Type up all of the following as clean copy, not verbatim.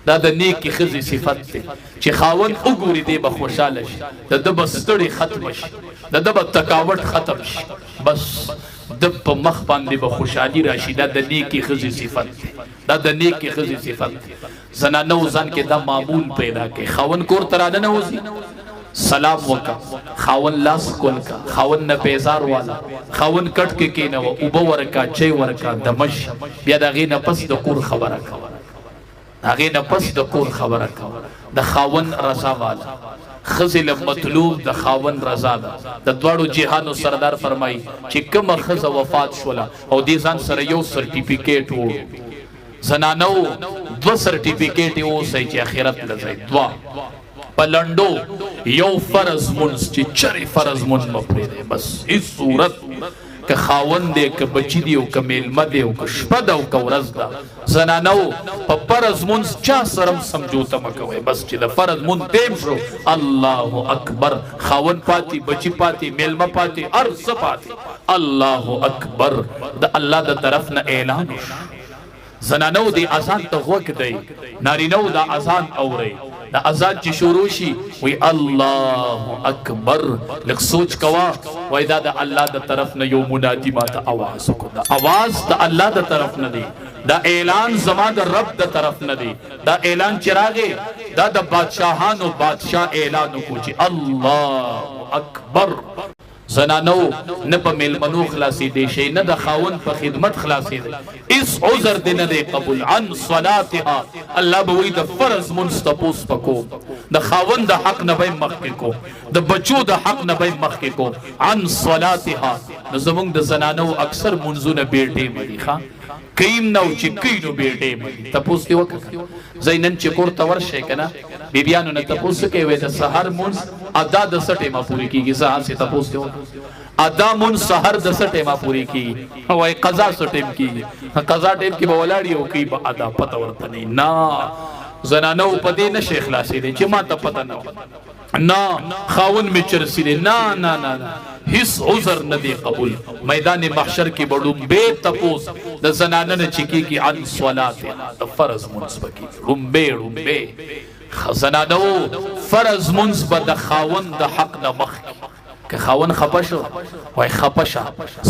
دا د نیکی ښځې صفت دی چې خاوند وګوري دی به خوشحاله شي د ده به ستړي ختم شي د ده به تکاوټ ختم شي بس د په مخ باندې به خوشحالي راشي دا د نیکی ښځې صفت دی دا د نیکی ښځې صفت دی زنانو ځان کې دا معمول پیدا کوي خاوند کور ته راننوځي سلام وکا خاون لاس کول کا خاون نه بیزار والا خاون کټ کې کینو اوبه ورکا چي ورکا دمش بیا دغه نه پس د کور خبره کا هغه نه پس د کور خبره کا د خاون رضا والا خزل مطلوب د خاون رضا ده د دوړو جهانو سردار فرمای چې کوم خزه وفات شولا او دې ځان سره یو سرټیفیکیټ وو زنانو دو سرټیفیکیټ وو چې اخرت لځي دوا پلندو یو فرض منز چې چری فرض منز مپری دی بس هیڅ صورت که خاوند دی که بچی دی او که میلمه دی او که شپه ده او که ورځ ده زنانو په فرض منز چا سره سمجوته مه کوئ بس چې د فرض منز تیم شو الله اکبر خاوند پاتی بچی پاتی میلمه پاتی هر څه پاتی الله اکبر د الله د طرف نه اعلان زنانو دی اذان ته غوږ دی نارینو دا اذان اوري دا اذان چې شروع شي وی الله اکبر لکه سوچ کوا وای دا د الله د طرف نه یو منادی ماته आवाज کو دا आवाज د الله د طرف نه دی دا اعلان زما د رب د طرف نه دی دا اعلان چراغه دا د بادشاہانو بادشاہ اعلان کو چې الله اکبر زنانو نه په میلمنو خلاصې دی شي نه د خاوند په خدمت خلاصې دی اس عذر دی نه دی قبول عن صلاتها الله به وی د فرض منځ تپوس پکو د خاوند د حق نه به مخکې کو د بچو د حق نه به مخکې کو عن صلاتها نو زمونږ د زنانو اکثر منځونه بیرټې مدي ښا کیم نو چې کینو بیرټې مدي تپوس دی وکړه زینن چې کور ته ورشي کنه بیبیانو نه تپوس کوي وې د سحر منځ ادا د سټه ما پوری کیږي ځان سے تپوس دی ادا من سحر د سټه ما پوری کیږي وای قضا سټیم کیږي قضا ټیم کې به ولاړی او کی به ادا پته ورته نه زنانو پدې نه شیخ خلاصې دي چې ما ته پته نه خاون می چرسی دی نه نه نه هیڅ عذر نه دی قبول میدان محشر کې بډوم به تپوس د زنانه نه چکی کی عن صلات د فرض منصب کی رومبه زنانو فرض منصب د خاون د حق نه مخ که خاون خپشو وای خپشا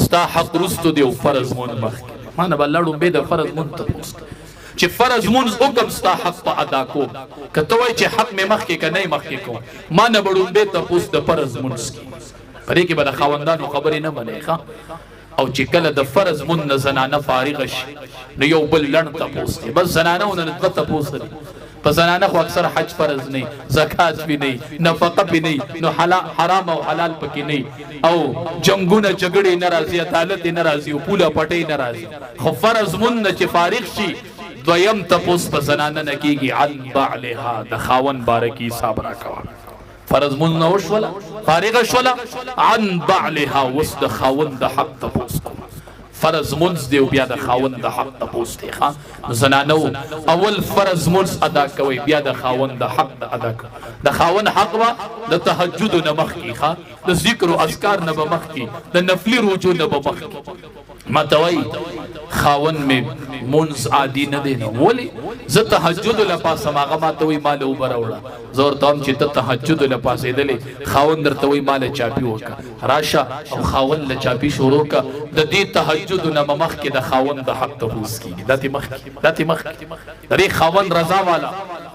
ستا حق رستو دی فرض منصب مخ مانه بلړو به د فرض منصب تپوس چې فرض منز حکم ستا حق په ادا کو کته وای چې حق می مخ کې کنه مخ کې کو ما نه بډون به تپوس د فرض منز کی پرې کې به د خاوندانو خبرې نه بنې ښا او چې کله د فرض من زنانه فارغ شي نو یو بل لړ تپوس دی بس زنانه نه د تپوس دی په زنانه خو اکثر حج فرض نه زکات بھی نه نفقه بھی نه نو حرام او حلال پکې نه او جنگونه جګړې ناراضي عدالت ناراضي او پوله پټې ناراضي خو فرض من چې فارغ شي دویم تپوس په زنانه نه کیږي عن بعلها د خاون بارکی حساب راکوا فرض مون نو شولا فارغ شولا عن بعلها وس د خاون د حق تپوس کو فرض منز دی بیا د خاون د حق تپوس دی ښا زنانو اول فرض منز ادا کوي بیا د خاون د حق ادا کوي د خاون حق وا د تهجد نه مخ کی ښا د ذکر او اذکار نه مخ کی د نفلی رجوع نه مخ کی متوي خاون می منز عادی نه دی نو ولی ز تهجد لپاسه ماغه ماتوي مال وبروړه زور تام چې ته تهجد لپاسه دلې خاون درته وي مال چاپی وکا راشه او خاون ل چاپی شروع کا د دې تهجد نه مخ کې د خاون د حق تفوس کی داتې مخ درې خاون رضا والا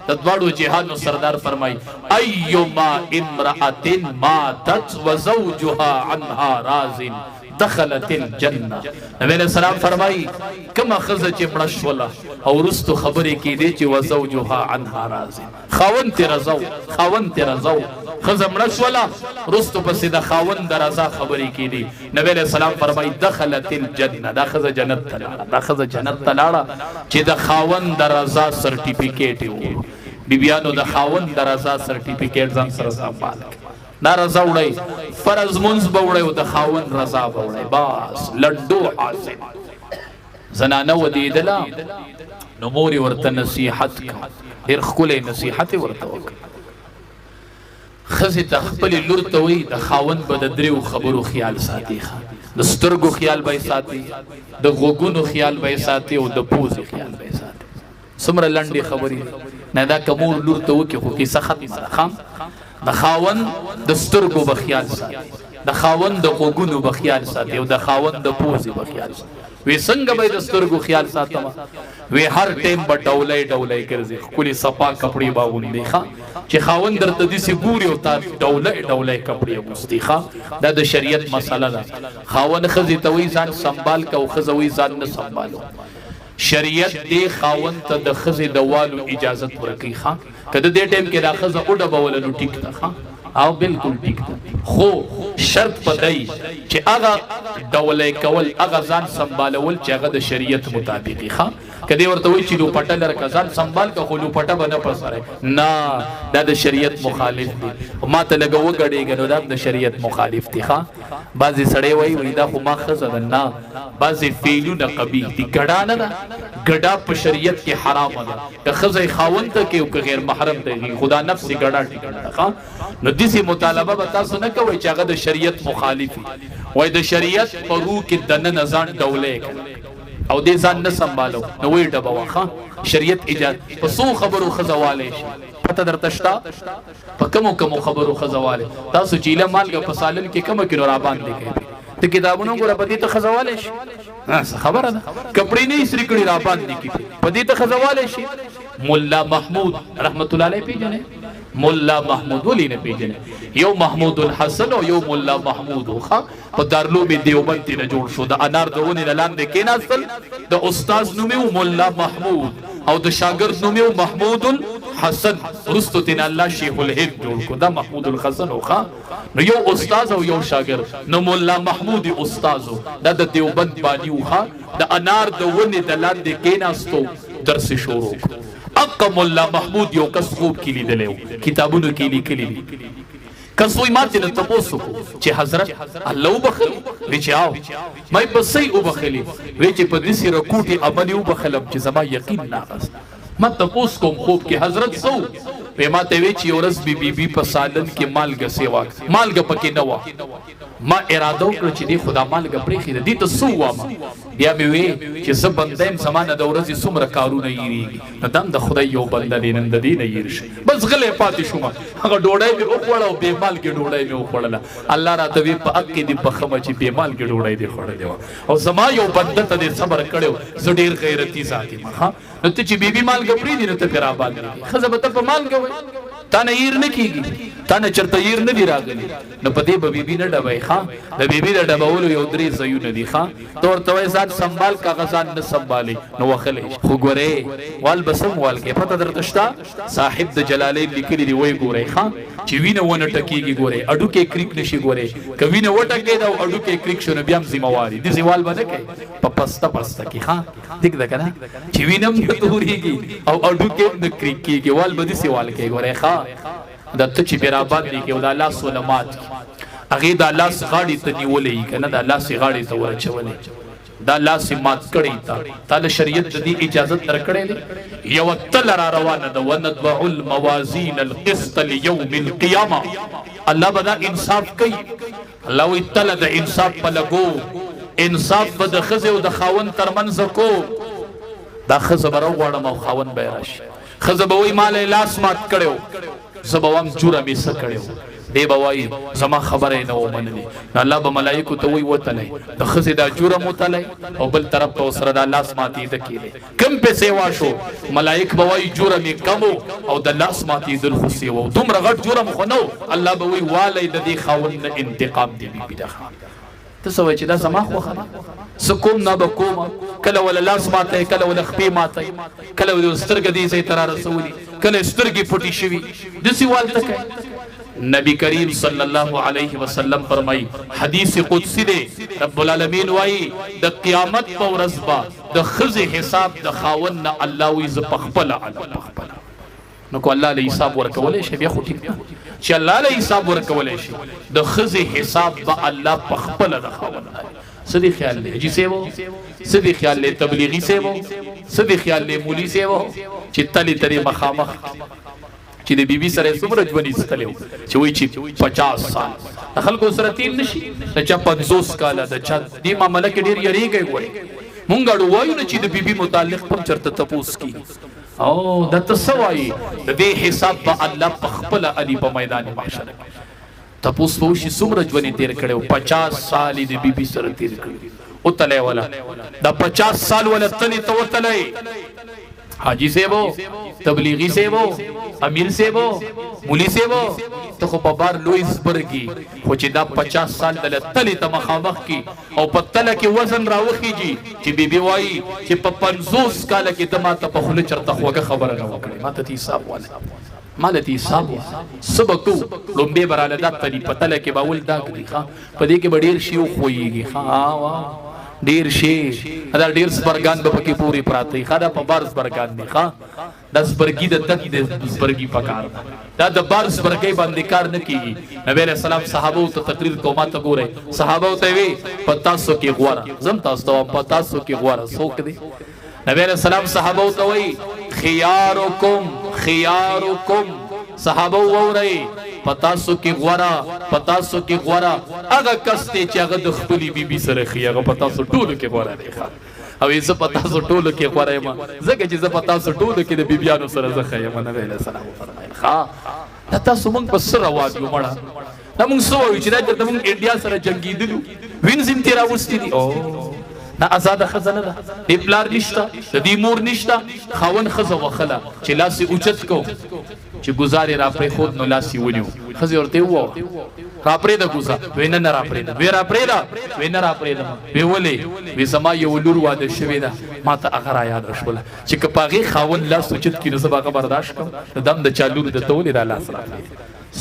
د دوړو جهانو سردار فرمای ايما امراه ماتت وزوجها عنها راز دخلت الجنه نبی علیہ السلام فرمائی کما خزه چې مړه شوله او رستو خبرې کې دي چې وزوجها عنها راض خاون ته رضا خزه مړه شوله رستو پسې د خاون د رضا خبرې کې دي نبی علیہ السلام فرمائی دخلت الجنه دا خزه جنت ته لاړه چې د خاون د رضا سرټیفیکیټ وو بیبیانو د خاون د رضا سرټیفیکیټ ځان سره سمبال نا رضا وړي فرض منز بوړي او د خاون رضا بوړي باس لډو حاصل زنانه ودیدلا نو مور ورته نصیحت کا ډیر خله نصیحت ورته وکړه خزه تخپل لور ته وي د خاون بد دریو خبرو خیال ساتي د سترګو خیال به ساتي د غوګونو خیال به ساتي او د پوزي خیال به ساتي سمره لنډي خبري نه دا کمور لور ته وکي خو کیسه ختمه ده خام د خاون د سترګو بخیال ساتي د خاون د غوګونو بخیال ساتي او د خاون د پوزي بخیال ساتي وی څنګه به د سترګو خیال ساتم وی هر ټیم په ډولای ډولای ګرځي خولي صفا کپڑے باغوندي ښا چې خاون درته دي سي ګوري او تا ډولای ډولای کپڑے وستي ښا دا د شریعت مسله ده خاون خزي ته وی ځان سنبال کو خزوي ځان نه سنبالو شریعت دی خاون ته د خزي د والو اجازه ورکي ښا کله دې ټیم کې دا خزه اوډه بول نو ټیک ده ښا او بالکل ټیک ده خو شرط پدای چې هغه ډولې کول هغه ځان سنبالول چې هغه د شریعت مطابق ښه کدی ورته وی چې لو پټه لر ځان سنبال کا خو لو پټه بنه پسره نه دا د شریعت مخالف دي ما ته لګو غړېږي نو دا د شریعت مخالف دي ښه بعضی سړی وای دا خو ما خزه نه بعضی فعلونه قبیح دي ګډا نه ده ګډا په شریعت کې حرام ده د خزه خاوند ته کې او غیر محرم ته خدا نفس ګډا ټیکړه ښه نو دسی مطالبه به تاسو نه کوئ چې هغه د شریعت مخالفي وای د شریعت په روح کې دنه نزان ډولې او دې ځان نه سنبالو نو وی ډبه واخه شریعت اجازه په سو خبرو خزواله شي پته درته شتا په کوم خبرو خزواله تاسو چې له مالګه په سالن کې کوم کې را باندې کوي ته کتابونو ګره په دې ته خزواله شي خبره ده کپڑے نه سری کړي را باندې کی په دې ته خزواله شي مولا محمود رحمت الله علیه پیجنه مولا محمود ولی نه پیجنه یو محمود الحسن او یو مولا محمود خو په دارلوب دیوبند نه جوړ شو د انار دونه لاندې کېناستل د استاد نومو مولا محمود او د شاګرد نومو محمود الحسن رستو تن الله شیخ الهند جوړ کو دا محمود الحسن خو نو یو استاد او یو شاګرد نو مولا محمود استاد د دیوبند باندې خو د انار دونه لاندې کېناستو درس شروع اقا مولا محمود یو کس خوب کی لیدلو کتابونو کی لیکلی کس وای ماته نه تاسو چې حضرت الله وبخلی وی چې آو مې بسې وبخلی وی چې په دې سره کوټي عمل وبخلم چې زما یقین ناقص ما تاسو کوم خوب کې حضرت سو په ماته وی چې ورس بی په سالن کې مالګه سیوا مالګه پکې نه و ما اراده وکړه چې دی خدا مالګه پرې خې دې ته سو وامه بیا مې وی چې زه بندم زمانه د ورځې څومره کارونه یریږي نو دم د خدای یو بنده دینم د دې نه یری شي بس غلې پاتې شوم هغه ډوډۍ مې وخوړه او بې مالګې ډوډۍ مې وخوړله الله راته وی په حق کې دې په خمه چې بې مالګې ډوډۍ دې خوړلې او زما یو بنده ته دې صبر کړو زه ډېر غیرتي ذاتي ما ها نو ته چې بیبي مالګه پرې دي نو ته پر آباد دي خزه به ته په مالګه وای تا نه ير نه کیږي تا نه چرته ير نه دی راغلی نو په دې بیبي نه ډبای ښا د بیبي د ډبولو یو درې زيونه دي ښا تور توي ځان سنبال کا غزان نه سنبالي نو وخلې خو ګوره وال بسم وال کې پته درته شتا صاحب د جلالین لیکلي دی وای ګوره ښا چې وینه ونه ټکیږي ګوره اډو کې کریک نشي ګوره کوینه وټکې دا اډو کې کریک شونه بیا ذمہواری دي زوال باندې کوي په پسته کې ښا دګ دا کنه چې وینم توريږي او اډو کې د کریک کې وال باندې سوال کې ګوره ښا د ته چې بیراباد دي کې او د الله سولمات هغه د الله غاړي ته نیولې کنه د الله سي غاړي ته ورچولې دا الله سي مات کړی تا تعالی شریعت دې اجازه درکړې یو تل را روانه ده وندع الموازین القسط ليوم القيامه الله بدا انصاف کوي الله وی تل د انصاف په لګو انصاف به د خزه او د خاون ترمنځ کو دا خزه برو غړم او خاون به راشي خزه به وی مال لاس مات کړو زبوام جوړه می سکړو دی بوای زما خبره نه ومنلې الله به ملائکه ته وی وتلې د خزه دا جوړه متلې او بل طرف ته سره د لاس ماتي د کېله کم په سیوا شو ملائک بوای جوړه می کمو او د لاس ماتي د خصي وو دومره غټ جوړه مخ نو الله به وی والي د دې خاون انتقام دی بيدخه ته سوي چې دا زما خو خبره سکوم نه بکوم کله ول لاس ماته کله ول خپې ماته کله ول سترګې دې سي تر رسولي کله سترګې پټي شوي د سیوال تک نبی کریم صلی الله علیه وسلم فرمای حدیث قدسی دی رب العالمین وای د قیامت په ورځ با د خزه حساب د خاون نه الله وی ز پخپل علم پخپل نو کو الله له حساب ورکولې شي بیا خو ټیک چې الله له حساب ورکولې شي د خزه حساب به الله پخپل د خاون سدي خیال له جی سیو سدي خیال له تبلیغی سیو سدي خیال له مولی سیو چې تلی تری مخامخ چې د بیبي سره څومره ژوند ایستلو چې وای چې 50 سال خلکو سره تین نشي د چا 50 کال د چا دې معاملې کې ډیر یریږي وای مونږ اړو وایو چې د بیبي متعلق په چرته تپوس کی او د تسوي د دې حساب په الله په خپل علي په میدان محشر تپوس پوشي څومره ژوند تیر کړو 50 سال د بیبي سره تیر کړو او تله ولا دا 50 سال ولا تلی تو تله حاجی سیبو تبلیغی سیبو امیر سیبو مولی سیبو تو خو په بار لویس برګي خو چې دا 50 سال دل تلی ته مخامخ کی او په تله کې وزن راوخیږي چې بیبي وایي چې په 50 کال کې ته ماته په خله چرته خوګه خبره نه وکړي ماته حساب واله مالتي حساب سبقو لومبه براله دا تلی په تله کې باول دا کوي ښا په دې کې ډیر شی خوېږي ښا ډیر شي دا ډیر سپرګان به پکې پوری پراته خدا په بار سپرګان نه ښا د سپرګي د تک د سپرګي پکار دا د بار سپرګي باندې کار نه کیږي نبی رسول الله صحابه ته تقریر کومه ته ګوره صحابه ته وی 500 کې غواره زم تاسو ته 500 کې غواره سوک دي نبی رسول الله صحابه ته وی خياركم صحابه ووري 500 کې غواره هغه کسته چې هغه د خپلې بیبي سره خي هغه 500 ټولو کې غواره دی او زه 500 ټولو کې غواره ما زکه چې زه 500 ټولو کې د بیبيانو سره زه خیم نبی له سلام فرمایل ها تاسو موږ په سره واجو مړه دا موږ سو چې دا چې موږ انډیا سره جنگي دلو وینځم تیرا وستي دي او نا آزاد خزانه ده دی پلار نشتا دی مور نشتا خاون خزه وخلا چې لاس اوچت کو چې گزارې را پرې خود نو لاس ونیو خزه ورته وو را پرې د گزا وینه نه را پرې دا وی را پرې دا وینه را پرې دا وی ولې وی سما یو لور واده شوی دا ما ته هغه یاد راشول چې کپاغي خاون لاس اوچت کینو سبا برداشت کوم دم د چالو د تولې دا لاس را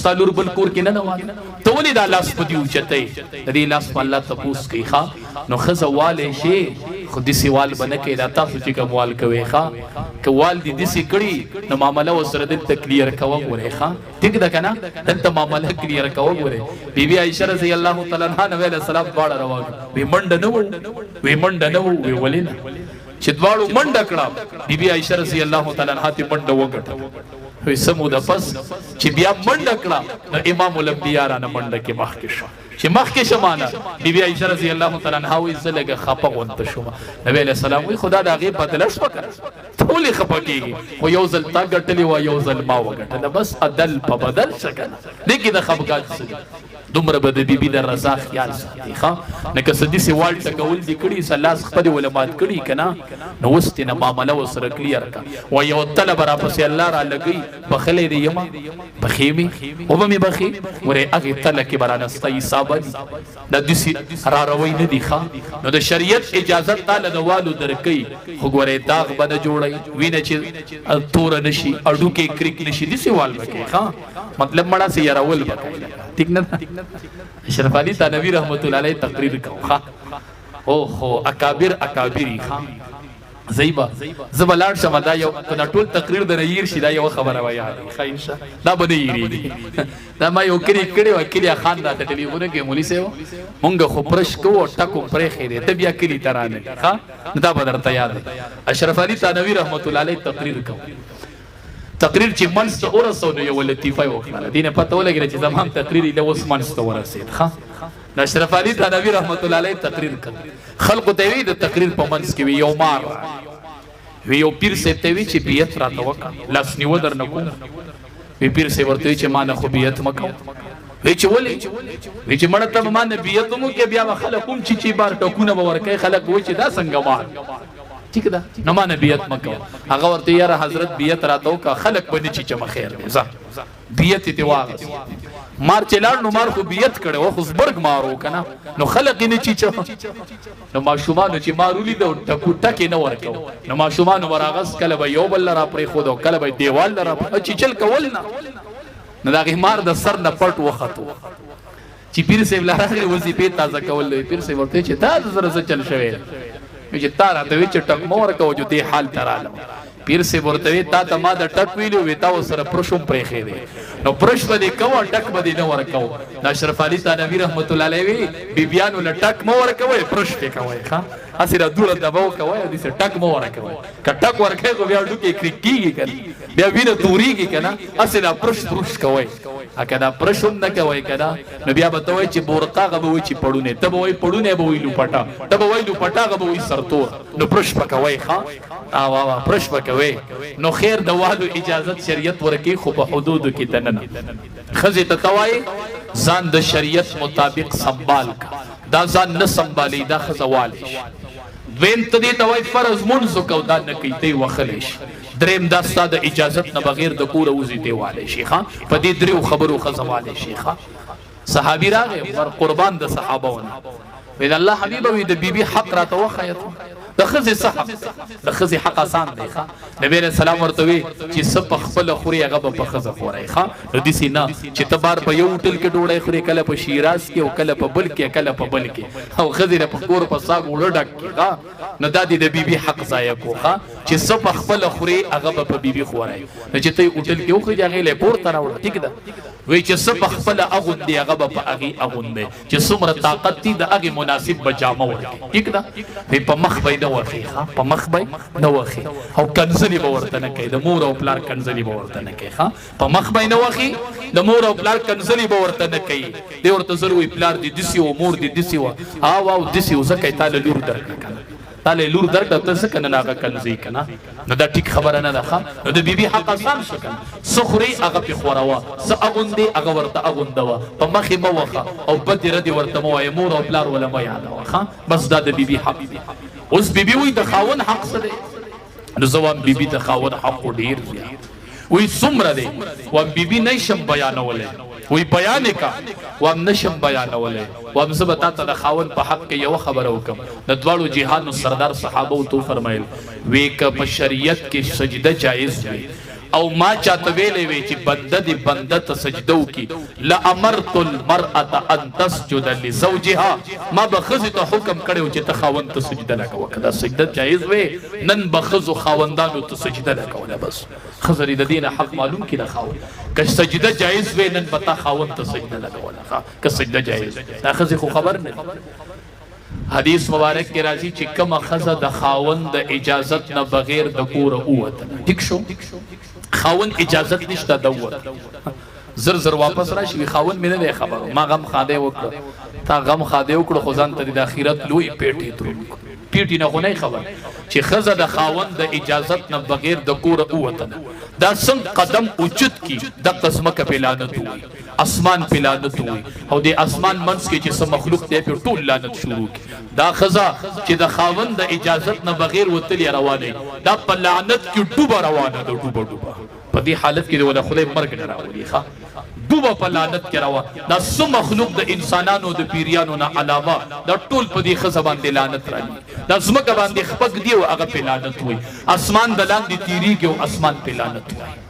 سالور بل کور کې نه نواله تولې دا لاس په دی اوچتې د دې لاس په الله تپوس کوي ښا نو خزواله شي خودي سوال بنه کې دا تاسو چې کوموال کوي ښا کوال دي دسي کړي نو معاملې وسره د تکلیر کوه غوړي ښا ټیک ده کنه دلته معاملې کلیر کوه غوړي بیبي عائشہ رضی الله تعالی عنها نبی له سلام دواړه روان وي منډ نه وي ولینه چې دواړو منډ کړه بیبي عائشہ رضی الله تعالی عنها ته منډ وګټه وي سمو د پس چې بیا منډ کړه د امام الانبیاء را نه منډ کې مخکې شو چې مخکې شمانه بیبي عائشہ رضی الله تعالی عنها وي زلګه خپه غونته شو نبی علیہ السلام وي خدا دا غي بدلش وکړه ټول خپه کیږي خو یو ځل تا ګټلی و یو ځل ما وګټل بس عدل په بدل شګنه دګي د خپګات څه دومره به د بیبي د رضا خیال ساتي ښا نه که سدي سي وال ټکول دي کړي سلاس خپل علماء کړي کنه نو واستنه معاملې وسره کلیر کا و یو طلب را پسې الله را لګي بخلې دی یما بخیمی او به می بخي ورې هغه تل کې برانسته حساب د دسي را روي نه دي ښا نو د شریعت اجازه تعالی د والو درکې خو ګورې داغ بده جوړي وینه چې تور نشي اډو کې کریک نشي دي سوال وکي ښا مطلب مړه سي يرول وکي ٹھیک نه اشرف علي تنوي رحمت الله عليه تقریر کوه او هو اکابری خان زيبا زبلاړ شمه دا یو کنا ټول تقریر د ریر شي دا یو خبره وایي خاينشه دا بده یری دا ما یو کړي وکیل خان دا ټلیفون کې مولوی سیو مونږ خو پرش کو ټکو پرې خېره ته بیا کلی ترانه ها دا بدرته یاد اشرف علي تنوي رحمت الله عليه تقریر کوه تقریر چې منست اورسو نو یو لطیفه وکړه دینه پته ولګی چې زمام تقریر له اوس منست ورسید ښا اشرف علي تنوي رحمت الله علیه تقریر کړ خلق ته وی د تقریر په منس کې یو مار وی یو پیر سه ته وی چې بیت را توکا لاس نیو در نه کوم وی پیر سه ورته چې ما نه خو بیت مکو وی چې وی چې مړه ته ما نه بیت مو کې بیا خلک کوم چې بار ټکونه ورکه خلک وای چې دا څنګه مار ٹھیک ده نو ما بیت مکو هغه ورته یاره حضرت بیت راتو کا خلق بنی چې چم خیر ز بیت ته واغ مار چلار نو مار خو بیت کړي او خو برګ مارو کنه نو خلق نه چې نو ما شومان چې مارولې د ټکو ټکې نه ورکو نو ما شومان ورغس کله به یو بل را پرې خو دو کله به دیوال را چې چل کول نه دا غمار د سر نه پټ وختو چې پیر سیب لاره وظیفه تازه کول پیر سیب ورته چې تاسو سره چل شوی چې تارا ته چې ټک مور کو جو دې حال تراله پیر سے ورته تا ته ما د ټک ویلو وتا سره پرشم پرې خې دي نو پرش باندې کو ټک باندې نه ورکو اشرف علي تنوي رحمت الله علیه بی بیان ول ټک مو ورکوي پرش پې کوي ښا اسی را دوړه دباو کوي دې سره ټک مو ورکوي ک ټک ورکوي خو بیا ډوکې کریکيږي کنه بیا وینه توريږي کنه اسی را پرش کوي اګه دا پرشون نه کوي کنه نو بیا به توي چې بورقا غو چې پړونه ته به وي پړونه به وي لوپټا ته به وي لوپټا غو وي سرتور نو پرش پکوي ښا وا پرش پکوي نو خیر د والو اجازه شریعت ورکی خو په حدود کې تننه خزه ته توای ځان د شریعت مطابق سنبال کا دا ځان نه سنبالي دا خزوالیش وین ته دې توای فرض منځ کو دا نه کیته وخلیش دریم دا ستاسو د اجازت نه بغیر د کور وزي دیواله شيخه په دې درو خبرو خزواله شيخه صحابي راغه پر قربان د صحابهونه ویل الله حبيب وي د بيبي حق را توخیت د خزي صح د خزي حق آسان دی ښا نبی رسول الله ورته وی چې سپ خپل خوري هغه په خزه خوري ښا نو دي سینا چې تبار په یو ټل کې ډوړې خوري کله په شیراز کې او کله په بل کې کله په بل کې او خزي په کور په ساګ وړ ډک ښا نو د دې د بيبي حق ضایع کوخه چې سپ خپل خوري هغه په بيبي خوري نو چې ته وټل کې خو ځای له پور تر وړ ټیک ده وی چې سپ خپل اغون دی هغه په اغي اغون دی چې څومره طاقت دي د اغي مناسب بجامه ورکړي ټیک ده په مخ به نه وخی په مخ به نه وخی او کنزلی به ورته نه کوي د مور او پلار کنزلی به ورته نه کوي په مخ به نه وخی د مور او پلار کنزلی به ورته نه کوي دی ورته ضروري پلار دي دسی او مور دي دسی وا او دسی زکه تعالی لور درکړه تعالی لور درکړه ته څه کنه هغه کنزي کنه نو دا ټیک خبره نه ده نو د بیبي حق آسان شو کنه سخري هغه په خوروا س اغوندي هغه ورته اغوندوا په مخې مو وخه او بد ردی ورته مو مور او پلار ولا ما یاد وخه بس دا د بیبي حق دی اوس بیبي وي د خاون حق څه دی نو زوام بیبي د خاون حق ډیر دی وي څومره دی و بیبي نشم بیانولې وی بیان کا وام نشم بیانولې وام زبتا ته د خاون په حق کې یو خبر وکم د دوالو جهان سردار صحابه تو فرمایل وی ک په شریعت کې سجده جایز وي او ما چاته ویلې وی چې بنده دی بنده ته سجدو کی لا امرت المرأه ان تسجد لزوجها ما بخزه ته حکم کړو چې ته خاوند ته سجده لګو کدا سجده جایز وي نن بخزو خاوندانو ته سجده لګول بس خزري د دین حق معلوم کی نه خاوند که سجده جایز وي نن پتا خاوند ته سجده لګول که سجده جایز دا خزه خو خبر نه حدیث مبارک کې راځي چې کوم خزه د خاوند د اجازت نه بغیر د کور اوته ټیک شو خاون اجازت نشته دوت زر زر واپس راشي خاون مینه دی خبر ما غم خاده وکړه تا غم خاده وکړه خو ځان ته د اخرت لوی پیټي تر پیټي نه غونې خبر چې خزه د خاون د اجازت نه بغیر د کور اوته دا څنګه قدم اوچت کی د قسمه ک پلانت وي اسمان پلانت وي او د اسمان منس کې چې سم مخلوق دی په ټول لعنت شروع کی دا خزه چې د خاون د اجازت نه بغیر وتلی روانه دا په لعنت کې ډوبه روانه ده ډوبه په دې حالت کې ولا خدای مرګ نه راولي ښا ډوبه په لعنت کې روانه دا سم مخلوق د انسانانو د پیریانو نه علاوه دا ټول په دې خزه باندې لعنت راځي دا زمکه باندې خپک دی او هغه په لعنت وي اسمان د لاندې تیری کې او اسمان په لعنت وي